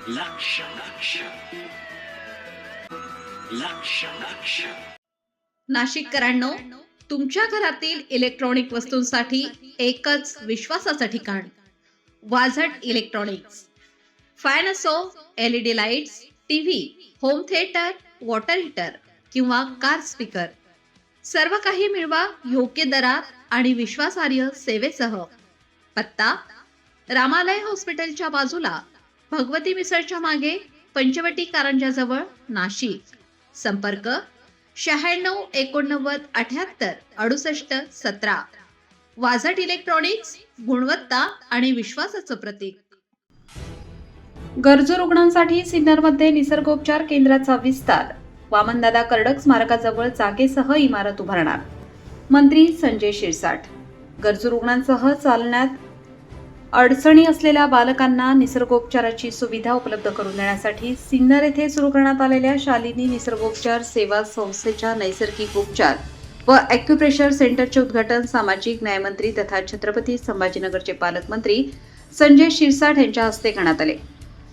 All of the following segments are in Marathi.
लक्ष लक्ष लक्ष लक्ष नाशिककरांनो, तुमच्या घरातील इलेक्ट्रॉनिक वस्तूंसाठी एकच विश्वासाचं ठिकाण वाझट इलेक्ट्रॉनिक्स. फॅन असो, LED lights, TV, home theatre, water heater किंवा कार स्पीकर, सर्व काही मिळवा योग्य दरात आणि विश्वासार्ह सेवेसह. पत्ता: रामालय हॉस्पिटलच्या बाजूला, भगवती मिसळच्या मागे, पंचवटी कारंजाजवळ, नाशिक. संपर्क: 96 89 78 68 17. वाझट इलेक्ट्रॉनिक्स, गुणवत्ता आणि विश्वासाचं प्रतीक. गरजू रुग्णांसाठी सिन्नरमध्ये निसर्गोपचार केंद्राचा विस्तार. वामनदादा कर्डक स्मारकाजवळ जागेसह इमारत उभारणार. मंत्री संजय शिरसाट. गरजू रुग्णांसह चालण्यात अडचणी असलेल्या बालकांना निसर्गोपचाराची सुविधा उपलब्ध करून देण्यासाठी सिन्नर येथे सुरू करण्यात आलेल्या शालिनी निसर्गोपचार सेवा संस्थेच्या नैसर्गिक उपचार व ॲक्युप्रेशर सेंटरचे उद्घाटन सामाजिक न्यायमंत्री तथा छत्रपती संभाजीनगरचे पालकमंत्री संजय शिरसाट यांच्या हस्ते करण्यात आले.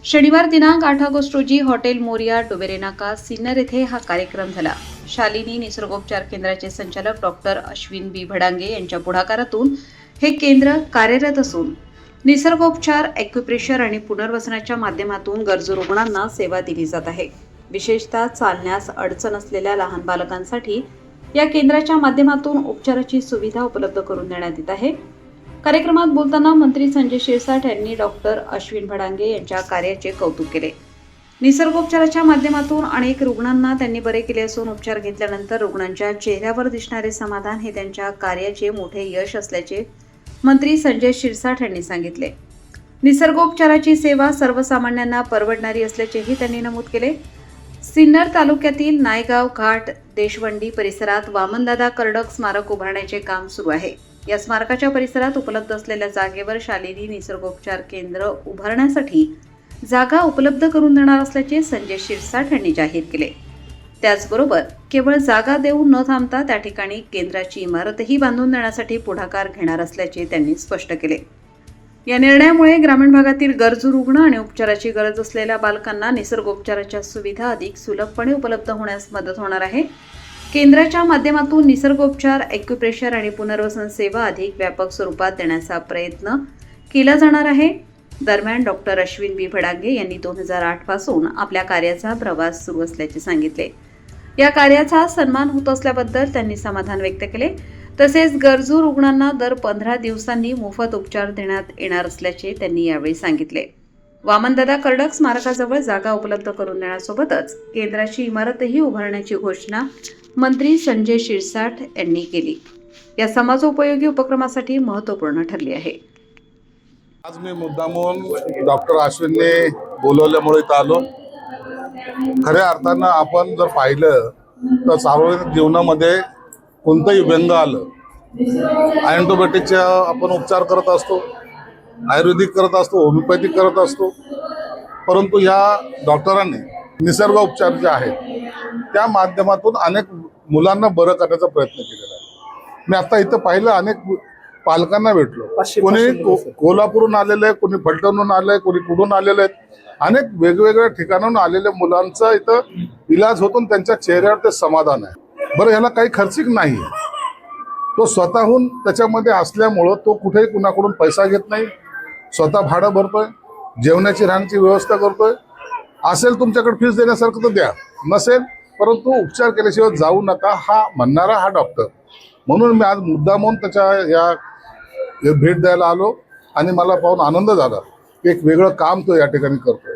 शनिवार दिनांक 8 ऑगस्ट रोजी हॉटेल मोरिया डोबेरे नाका सिन्नर येथे हा कार्यक्रम झाला. शालिनी निसर्गोपचार केंद्राचे संचालक डॉक्टर अश्विन बी भडांगे यांच्या पुढाकारातून हे केंद्र कार्यरत असून निसर्गोपचार, ॲक्युप्रेशर आणि पुनर्वसनाच्या माध्यमातून गरजू रुग्णांना सेवा दिली जात आहे. विशेषतः चालण्यास अडचण असलेल्या लहान बालकांसाठी या केंद्राच्या माध्यमातून उपचाराची सुविधा उपलब्ध करून देण्यात येत आहे. कार्यक्रमात बोलताना मंत्री संजय शिरसाट यांनी डॉक्टर अश्विन भडांगे यांच्या कार्याचे कौतुक केले. निसर्गोपचाराच्या माध्यमातून अनेक रुग्णांना त्यांनी बरे केले असून उपचार घेतल्यानंतर रुग्णांच्या चेहऱ्यावर दिसणारे समाधान हे त्यांच्या कार्याचे मोठे यश असल्याचे मंत्री संजय शिरसाट यांनी सांगितले. निसर्गोपचाराची सेवा सर्वसामान्यांना परवडणारी असल्याचेही त्यांनी नमूद केले. सिन्नर तालुक्यातील नायगाव घाट देशवंडी परिसरात वामनदादा कर्डक स्मारक उभारण्याचे काम सुरू आहे. या स्मारकाच्या परिसरात उपलब्ध असलेल्या जागेवर शालिनी निसर्गोपचार केंद्र उभारण्यासाठी जागा उपलब्ध करून देणार असल्याचे संजय शिरसाट यांनी जाहीर केले. त्याचबरोबर केवळ जागा देऊन न थांबता त्या ठिकाणी केंद्राची इमारतही बांधून देण्यासाठी पुढाकार घेणार असल्याचे त्यांनी स्पष्ट केले. या निर्णयामुळे ग्रामीण भागातील गरजू रुग्ण आणि उपचाराची गरज असलेल्या बालकांना निसर्गोपचाराच्या सुविधा अधिक सुलभपणे उपलब्ध होण्यास मदत होणार आहे. केंद्राच्या माध्यमातून निसर्गोपचार, ॲक्युप्रेशर आणि पुनर्वसन सेवा अधिक व्यापक स्वरूपात देण्याचा प्रयत्न केला जाणार आहे. दरम्यान डॉक्टर अश्विन बी भडांगे यांनी 2008 पासून आपल्या कार्याचा प्रवास सुरू असल्याचे सांगितले. या कार्याचा सन्मान होत असल्याबद्दल त्यांनी समाधान व्यक्त केले. तसेच गरजू रुग्णांना दर 15 दिवसांनी मोफत उपचार देण्यात येणार असल्याचे त्यांनी यावेळी सांगितले. वामनदादा कर्डक स्मारकाजवळ जागा उपलब्ध करून देण्यासोबतच केंद्राची इमारतही उभारण्याची घोषणा मंत्री संजय शिरसाट यांनी केली. या समाजोपयोगी उपक्रमासाठी महत्त्वपूर्ण ठरली आहे. आज मी मुद्दामून डॉक्टर अश्विनने बोलवल्यामुळे इथं आलो. खऱ्या अर्थानं आपण जर पाहिलं तर सार्वजनिक जीवनामध्ये कोणतंही व्यंग आलं, अँटिबायोटिकच्या आपण उपचार करत असतो, आयुर्वेदिक करत असतो, होमिओपॅथिक करत असतो. परंतु ह्या डॉक्टरांनी निसर्ग उपचार जे आहेत त्या माध्यमातून अनेक मुलांना बरं करण्याचा प्रयत्न केलेला आहे. मी आता इथं पाहिलं, अनेक पालकांना भेटलो. कोणी कोल्हापूरहून आलेलं आहे, कोणी फलटणहून आलंय, कोणी कुठून आलेलं आहेत. अनेक वेगवेगळ्या ठिकाणाहून आलेल्या मुलांचा इथं इलाज होतो, त्यांच्या चेहऱ्यावर ते समाधान आहे. बरं, ह्याला काही खर्चिक नाही. तो स्वतःहून त्याच्यामध्ये असल्यामुळं तो कुठेही कुणाकडून पैसा घेत नाही, स्वतः भाडं भरतोय, जेवणाची राहण्याची व्यवस्था करतोय. असेल तुमच्याकडे फीस देण्यासारखं तर द्या, नसेल परंतु उपचार केल्याशिवाय जाऊ नका हा म्हणणारा हा डॉक्टर. म्हणून मी आज मुद्दामून त्याच्या या भेट द्यायला आलो आणि मला पाहून आनंद झाला. एक वेगळं काम तो या ठिकाणी करतोय.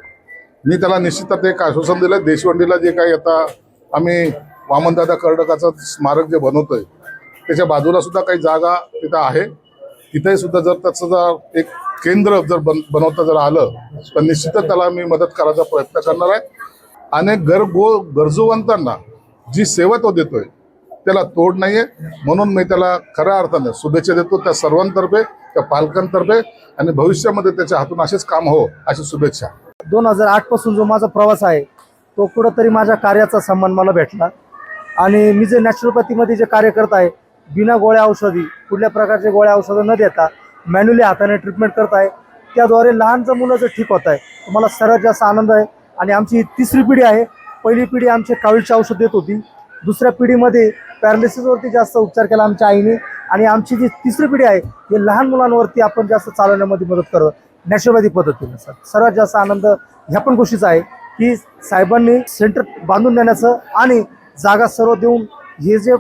मी त्याला निश्चितच एक आश्वासन दिलं. देशवंडीला जे काही आता आम्ही वामनदादा कर्डकाचं स्मारक जे बनवतोय त्याच्या बाजूला सुद्धा काही जागा तिथं आहे. तिथे सुद्धा जर त्याचं जर एक केंद्र जर बनवता जर आलं तर निश्चितच त्याला मी मदत करायचा प्रयत्न करणार आहे. अनेक गरजूवंतांना जी सेवा तो देतोय त्याला तोड नाहीये. म्हणून मी त्याला खऱ्या अर्थाने शुभेच्छा देतो त्या सर्वांतर्फे, त्या पालकांतर्फे, आणि भविष्यामध्ये त्याच्या हातून असेच काम हो अशी शुभेच्छा. 2008 पासून जो माझा प्रवास आहे तो कुठंतरी माझ्या कार्याचा सन्मान मला भेटला. आणि मी जे नॅचरोपॅथीमध्ये जे कार्य करत आहे, बिना गोळ्या औषधी, कुठल्या प्रकारचे गोळ्या औषधं न देता मॅन्युअली हाताने ट्रीटमेंट करत आहे, त्याद्वारे लहान जर मुलं जर ठीक होत आहे तर मला सर्वात जास्त आनंद आहे. आणि आमची तिसरी पिढी आहे. पहिली पिढी आमची कावीळची औषध देत होती. दुसऱ्या पिढीमध्ये पॅरालिसिसवरती जास्त उपचार केला आमच्या आईने. आणि आमची जी तिसरी पिढी आहे हे लहान मुलांवरती आपण जास्त चालवण्यामध्ये मदत करतो नॅचरोपॅथी पद्धतीने. सर्वात जास्त आनंद ह्या पण गोष्टीचा आहे की साहेबांनी सेंटर बांधून देण्याचं आणि जागा सर्व देऊन हे जे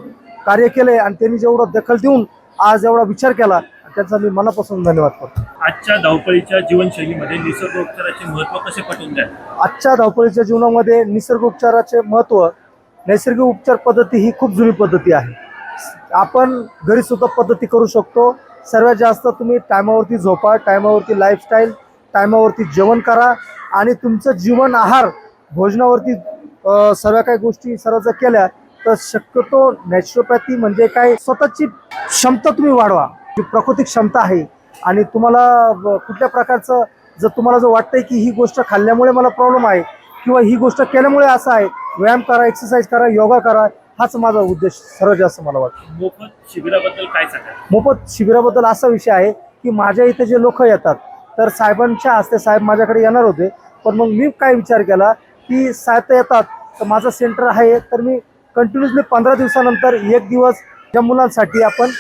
कार्य केलं आहे आणि त्यांनी जेवढं दखल देऊन आज एवढा विचार केला त्याचा मी मनापासून धन्यवाद करतो. आजच्या धावपळीच्या जीवनशैलीमध्ये निसर्गोपचाराचे महत्त्व कसे पटवून द्याल? आजच्या धावपळीच्या जीवनामध्ये निसर्गोपचाराचे महत्त्व, नैसर्गिक उपचार पद्धती ही खूप जुनी पद्धती आहे. आपण घरी सुद्धा पद्धती करू शकतो. सर्वात जास्त तुम्ही टायमावरती झोपा, टायमावरती लाईफस्टाईल, टायमावरती जेवण करा आणि तुमचं जीवन आहार भोजनावरती सर्व काही गोष्टी सर्व जर केल्या तर शक्यतो नॅचरोपॅथी म्हणजे काय स्वतःची क्षमता तुम्ही वाढवा. जी प्राकृतिक क्षमता आहे आणि तुम्हाला कुठल्या प्रकारचं जर तुम्हाला जर वाटतंय की ही गोष्ट खाल्ल्यामुळे मला प्रॉब्लेम आहे किंवा ही गोष्ट केल्यामुळे असं आहे, व्यायाम करा, एक्सरसाइज करा, योगा करा, हाच माझा उद्देश सर्वात जास्त मला वाटतं. मोफत शिबिराबद्दल काय सांगाल? मोफत शिबिराबद्दल असा विषय आहे की माझ्या इथे जे लोक येतात तर साहेबांच्या हस्ते साहेब माझ्याकडे येणार होते. पण मग मी काय विचार केला की साहेब तर येतात तर माझं सेंटर आहे तर मी कंटिन्युअसली 15 दिवसानंतर एक दिवस ज्या मुलांसाठी आपण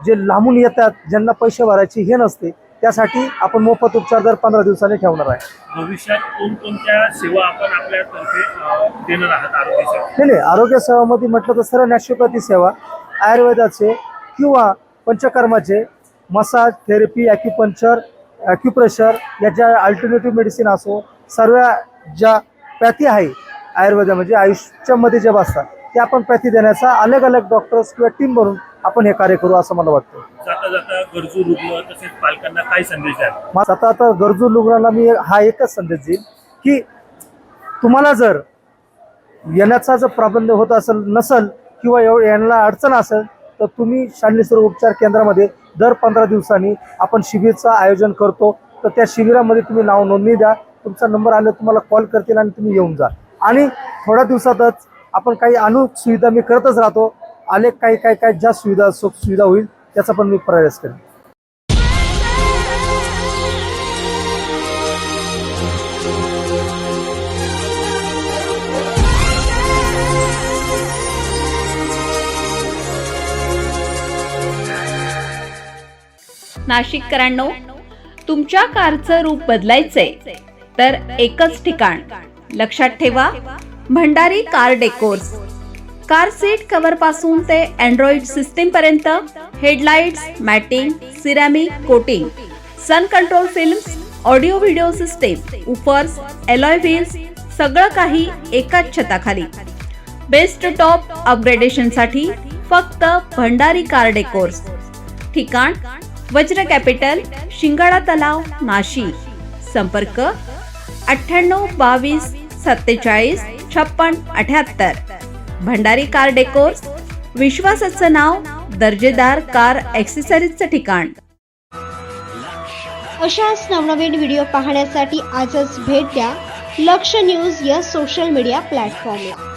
जे लांबून येतात ज्यांना पैसे भरायचे हे नसते त्यासाठी आपण मोफत उपचार दर 15 दिवसांनी ठेवणार आहे. भविष्यात कोणकोणत्या सेवा आपण आपल्यातर्फे देणार आहात आरोग्य सेवा? नाही, आरोग्य सेवामध्ये म्हटलं तर सर्व नॅचरोपॅथी सेवा, आयुर्वेदाचे किंवा पंचकर्माचे, मसाज थेरपी, ॲक्युपंक्चर, ॲक्युप्रेशर याच्या अल्टरनेटिव्ह मेडिसिन असो, सर्व ज्या पॅथी आहे आयुर्वेदा म्हणजे आयुष्यामध्ये जे बसतात ते आपण पॅथी देण्याचा अलग अलग डॉक्टर्स किंवा टीम बनवून आपण हे कार्य करू असं मला वाटतं. जाता जाता गरजू रुग्ण तसेच पालकांना काय संदेश द्याल? आता गरजू रुग्णांना मी हा एकच संदेश देईन की तुम्हाला जर येण्याचा जर प्रबंध होत नसेल किंवा यांना अडचण असेल तर तुम्ही शालेय सर्व उपचार केंद्रामध्ये दर 15 दिवसांनी आपण शिबिरचं आयोजन करतो. तर त्या शिबिरामध्ये तुम्ही नाव नोंदणी द्या, तुमचा नंबर आला तुम्हाला कॉल करतील आणि तुम्ही येऊन जा. आणि थोड्या दिवसातच आपण काही सुविधा मी करतच राहतो. आले काही ज्या सुविधा होईल त्याचा पण मी प्रयास करेन. नाशिककरांनो, तुमच्या कारचं रूप बदलायचंय तर एकच ठिकाण लक्षात ठेवा, Bhandari car decors. Car seat cover पासून ते अँड्रॉइड सिस्टीम पर्यंत, headlights, matting, ceramic coating, sun control films, audio video system, woofers, alloy wheels, सगळं काही एकाच छताखाली. बेस्ट टॉप अपग्रेडेशनसाठी फक्त भंडारी कार डेकोर्स. ठिकाण वज्र कॅपिटल, शिंगाडा तलाव, नाशिक. संपर्क 98 22 47 56 78. भंडारी कार डेकोर्स, विश्वासाचं नाव, दर्जेदार कार ॲक्सेसरीजचं ठिकाण. अशाच नवनवीन व्हिडिओ पाहण्यासाठी आजच भेट द्या लक्ष न्यूज या सोशल मीडिया प्लॅटफॉर्मला.